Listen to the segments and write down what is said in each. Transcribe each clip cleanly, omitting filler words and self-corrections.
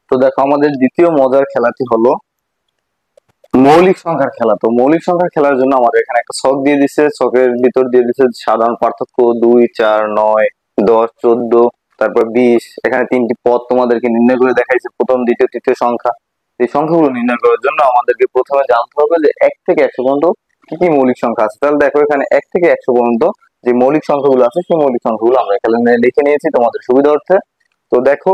তো দেখো আমাদের দ্বিতীয় মজার খেলাটি হলো মৌলিক সংখ্যার খেলা। তো মৌলিক সংখ্যার খেলার জন্য আমাদের এখানে একটা ছক দিয়ে দিচ্ছে, ছকের ভিতর দিয়ে দিচ্ছে সাধারণ পার্থক্য 2, 4, 9, 10, 14, তারপর 20। এখানে তিনটি পদ তোমাদেরকে নির্ণয় করে দেখাইছে, প্রথম, দ্বিতীয়, তৃতীয় সংখ্যা। এই সংখ্যাগুলো নির্ণয় করার জন্য আমাদেরকে প্রথমে জানতে হবে যে 1 থেকে 100 পর্যন্ত কি কি মৌলিক সংখ্যা আছে। তাহলে দেখো এখানে 1 থেকে 100 পর্যন্ত যে মৌলিক সংখ্যাগুলো আছে সেই মৌলিক সংখ্যাগুলো আমরা এখানে লিখে নিয়েছি তোমাদের সুবিধার্থে। তো দেখো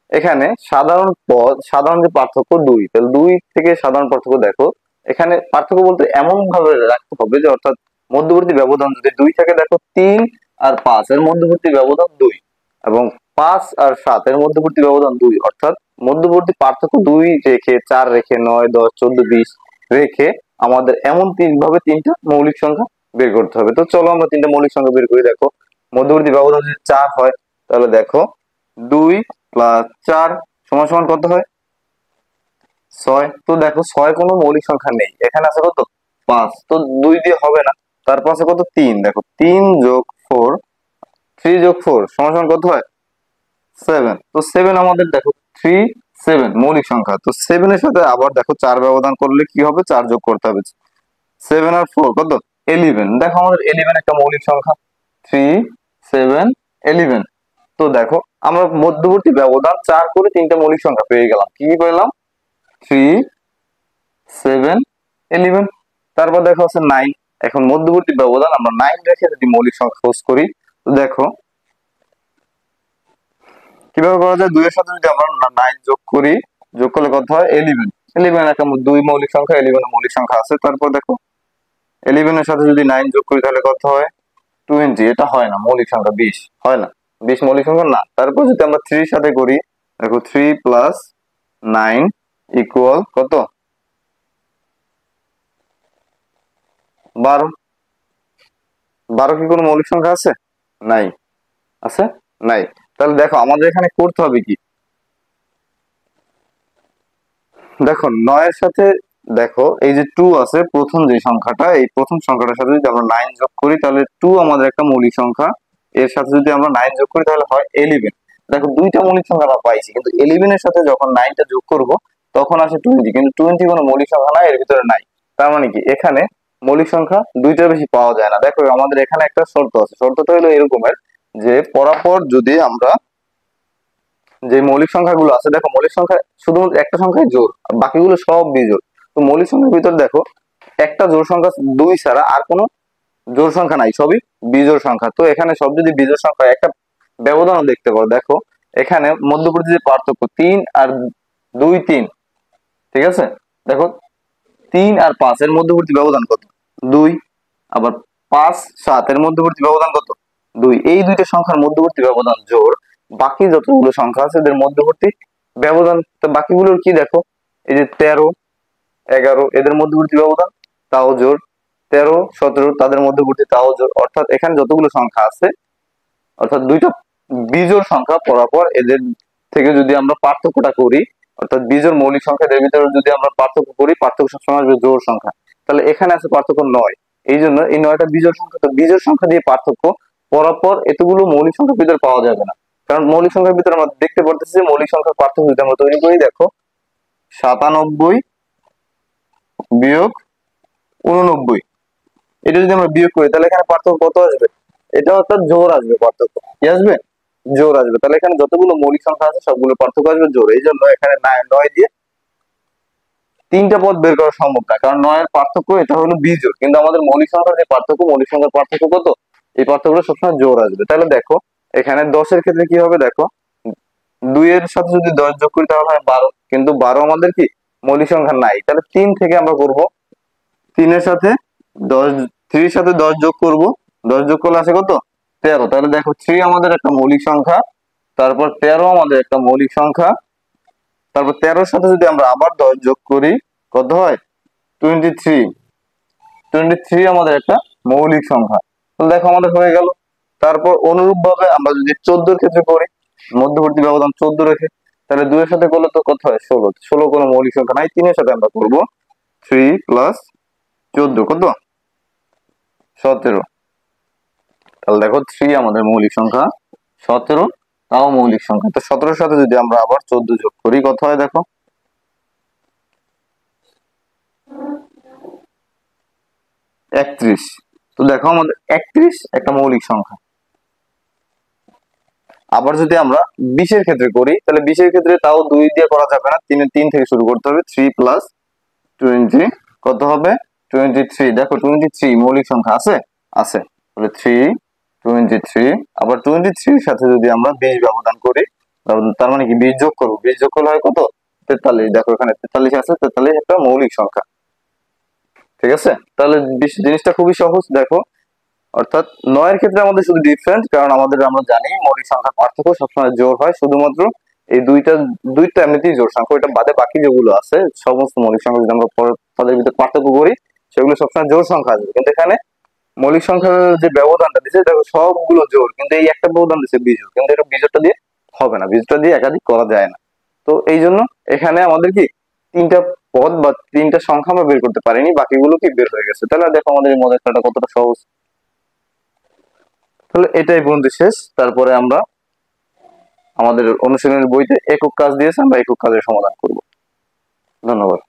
এখানে সাধারণ পদ, সাধারণ যে পার্থক্য 2, তাহলে 2 থেকে সাধারণ পার্থক্য দেখো এখানে পার্থক্য বলতে এমন ভাবে রাখতে হবে যে অর্থাৎ মধ্যবর্তী ব্যবধান যদি 2 থাকে, দেখো 3 আর 5 এর মধ্যবর্তী ব্যবধান 2, এবং 5 আর 7 এর মধ্যবর্তী ব্যবধান 2, অর্থাৎ মধ্যবর্তী পার্থক্য 2 রেখে, 4 রেখে, 9, 10, 14, 20 রেখে আমাদের এমন ভাবে তিনটা মৌলিক সংখ্যা বের করতে হবে। তো চলো আমরা তিনটা মৌলিক সংখ্যা বের করি। দেখো মধ্যবর্তী ব্যবধান যদি 4 হয় তাহলে দেখো 2 প্লাস 4 সমান সমান কত হয়? 6। তো দেখো 6 কোনো মৌলিক সংখ্যা নেই, এখানে আছে কত? 5। তো 2 দিয়ে হবে না, তারপর আছে কত? 3। দেখো 3 যোগ 4, 3 যোগ 4 সমান সমান কত হয়? 7। তো 7 আমাদের দেখো 3, 7 মৌলিক সংখ্যা। তো 7 এর সাথে আবার দেখো 4 ব্যবধান করলে কি হবে? 4 যোগ করতে হবে। 7 আর 4 কত? 11। দেখো আমাদের 11 একটা মৌলিক সংখ্যা। 3, 7, 11। তো দেখো আমরা মধ্যবর্তী ব্যবধান 4 করে তিনটা মৌলিক সংখ্যা পেয়ে গেলাম। কি কি পেলাম? 3, 7, 11। তারপর দেখো আছে 9। এখন মধ্যবর্তী ব্যবধান আমরা 9 রেখে যদি মৌলিক সংখ্যা খোঁজ করি, তো দেখো কিভাবে করা যায়? 2 এর সাথে যদি আমরা 9 যোগ করি, যোগ করলে কত হয়? 11। 11 একটা 2 মৌলিক সংখ্যা, 11 মৌলিক সংখ্যা আছে। তারপর দেখো 11 এর সাথে যদি 9 যোগ করি তাহলে কত হয়? 20। এটা হয় না মৌলিক সংখ্যা। 20 হয় না, 20 মৌলিক সংখ্যা না। তারপর যদি আমরা 3 এর সাথে করি, দেখো 3 প্লাস 9 ইকুয়াল কত? 12। 12 কি কোনো মৌলিক সংখ্যা আছে? নাই। আছে? নাই। তাহলে দেখো আমাদের এখানে করতে হবে কি? দেখো 9 এর সাথে দেখো এই যে 2 আছে, প্রথম যে সংখ্যাটা, এই প্রথম সংখ্যাটার সাথে যদি আমরা 9 যোগ করি তাহলে 2 আমাদের একটা মৌলিক সংখ্যা। এর সাথে যদি আমরা 9 যোগ করি তাহলে হয় 11। দেখো দুইটা মৌলিক সংখ্যা আমরা পাইছি, কিন্তু 11 এর সাথে যখন 9 টা যোগ করব তখন আসে 20, কিন্তু 20 কোনো মৌলিক সংখ্যা নাই, এর ভিতরে নাই। তার মানে কি এখানে মৌলিক সংখ্যা দুইটার বেশি পাওয়া যায় না। দেখো আমাদের এখানে একটা শর্ত আছে, শর্তটা হলো এরকমের যে পরপর যদি আমরা যে মৌলিক সংখ্যাগুলো আছে, দেখো মৌলিক সংখ্যা শুধুমাত্র একটা সংখ্যায় জোড়, আর বাকিগুলো সব বিজোড়। তো মৌলিক সংখ্যার ভিতর দেখো একটা জোড় সংখ্যা 2 ছাড়া আর কোনো জোড় সংখ্যা নাই, সবই বিজোড় সংখ্যা। তো এখানে সব যদি বিজোড় সংখ্যা, একটা ব্যবধানও দেখতে পারো। দেখো এখানে মধ্যবর্তী যে পার্থক্য 3 আর 2, 3, ঠিক আছে? দেখো 3 আর 5 এর মধ্যবর্তী ব্যবধান কত? 2। আবার 5, 7 এর মধ্যবর্তী ব্যবধান কত? 2। এই দুইটা সংখ্যার মধ্যবর্তী ব্যবধান জোড়, বাকি যতগুলো সংখ্যা আছে এদের মধ্যবর্তী ব্যবধান তো বাকিগুলোর কি? দেখো এই যে 13, 11 এদের মধ্যবর্তী ব্যবধান তাও জোড়, 13, 17 তাদের মধ্যবর্তী তাও জোড়। অর্থাৎ এখানে যতগুলো সংখ্যা আছে, অর্থাৎ দুইটা বিজোড় সংখ্যা পরপর এদের থেকে যদি আমরা পার্থক্যটা করি, অর্থাৎ বিজোড় মৌলিক সংখ্যাদের ভিতরে যদি আমরা পার্থক্য করি, পার্থক্য সবসময় আসবে জোড় সংখ্যা। তাহলে এখানে আছে পার্থক্য 9, এই জন্য এই 9টা বিজোড় সংখ্যা। তো বিজোড় সংখ্যা দিয়ে পার্থক্য পরপর এতগুলো মৌলিক সংখ্যার ভিতরে পাওয়া যাবে না, কারণ মৌলিক সংখ্যার ভিতরে আমরা দেখতে পারতেছি যে মৌলিক সংখ্যার পার্থক্য যদি আমরা তৈরি করি, দেখো 97 বিয়োগ 89, এটা যদি আমরা বিয়োগ করি তাহলে এখানে পার্থক্য কত আসবে? এটা অর্থাৎ জোড় আসবে, পার্থক্য কি আসবে? জোড় আসবে। তাহলে এখানে যতগুলো মৌলিক সংখ্যা আছে সবগুলো পার্থক্য আসবে জোড়। এই জন্য এখানে 9 দিয়ে তিনটা পদ বের করা সম্ভব না, কারণ 9 এর পার্থক্য এটা হলো বিজোড়, কিন্তু আমাদের মৌলিক সংখ্যার যে পার্থক্য, মৌলিক সংখ্যার পার্থক্য কত? এই পার্থক্যটা সবসময় জোড় আসবে। তাহলে দেখো এখানে 10 এর ক্ষেত্রে কি হবে? দেখো 2 এর সাথে যদি 10 যোগ করি তাহলে হয় 12, কিন্তু 12 আমাদের কি মৌলিক সংখ্যা নাই। তাহলে 3 থেকে আমরা করব, 3 এর সাথে 10, 3 এর সাথে 10 যোগ করব, 10 যোগ করলে আসে কত? 13। তাহলে দেখো 3 আমাদের একটা মৌলিক সংখ্যা, তারপর 13 আমাদের একটা মৌলিক সংখ্যা, তারপর 13 এর সাথে যদি আমরা আবার 10 যোগ করি কত হয়? 23। 23 আমাদের একটা মৌলিক সংখ্যা। তাহলে দেখো আমাদের হয়ে গেল। তারপর অনুরূপ ভাবে আমরা যদি 14 এর ক্ষেত্রে করি, মধ্যবর্তী ব্যবধান 14 রেখে, তাহলে 2 এর সাথে করলে তো কত হয়? 16। 16 কোনো মৌলিক সংখ্যা নাই, 3 এর সাথে আমরা করব 3 প্লাস 14 কত? 17। তাহলে দেখো 3 আমাদের মৌলিক সংখ্যা, 17, তাও মৌলিক সংখ্যা। তো 17 সাথে যদি আমরা আবার 14 যোগ করি কত হয় দেখো, 31। তো দেখো আমাদের 31 একটা মৌলিক সংখ্যা। আবার যদি আমরা 20 এর ক্ষেত্রে করি তাহলে 20 এর ক্ষেত্রে তাও 2 দিয়ে করা যাবে না, 3 থেকে শুরু করতে হবে। 3 প্লাস 20 কত হবে, 23। দেখো 23 মৌলিক সংখ্যা আছে, আছে। তাহলে 3 23। আবার 23 এর সাথে যদি আমরা 20 ব্যবধান করি, তার মানে কি 20 যোগ করবো, 20 যোগ করলে হয় কত, 43। দেখো এখানে 43 আছে, 43 একটা মৌলিক সংখ্যা। ঠিক আছে, তাহলে জিনিসটা খুবই সহজ। দেখো অর্থাৎ 9 এর ক্ষেত্রে আমাদের শুধু ডিফারেন্ট, কারণ আমরা জানি মৌলিক সংখ্যার পার্থক্য সবসময় জোড় হয়, শুধুমাত্র এই দুইটা এমনিতেই জোড় সংখ্যা, ওইটা বাদে বাকি যেগুলো আছে সমস্ত মৌলিক সংখ্যা যদি আমরা তাদের ভিতরে পার্থক্য করি সেগুলো সবসময় জোড় সংখ্যা আসবে। কিন্তু এখানে মৌলিক সংখ্যার যে ব্যবধানটা দিচ্ছে দেখো সবগুলো জোড়, কিন্তু এই একটা ব্যবধান দিচ্ছে বিজোড়, কিন্তু এটা বিজোড়টা দিয়ে হবে না, বিজোড়টা দিয়ে একাধিক করা যায় না। তো এই জন্য এখানে আমাদের কি 3টা পদ বা 3টা সংখ্যা আমরা বের করতে পারিনি, বাকিগুলো কি বের হয়ে গেছে। তাহলে দেখো আমাদের এই মজার খেলাটা কতটা সহজ। তাহলে এটাই পর্যন্ত শেষ। তারপরে আমরা আমাদের অনুশীলনের বইতে একক কাজ দিয়েছে, আমরা একক কাজের সমাধান করব। ধন্যবাদ।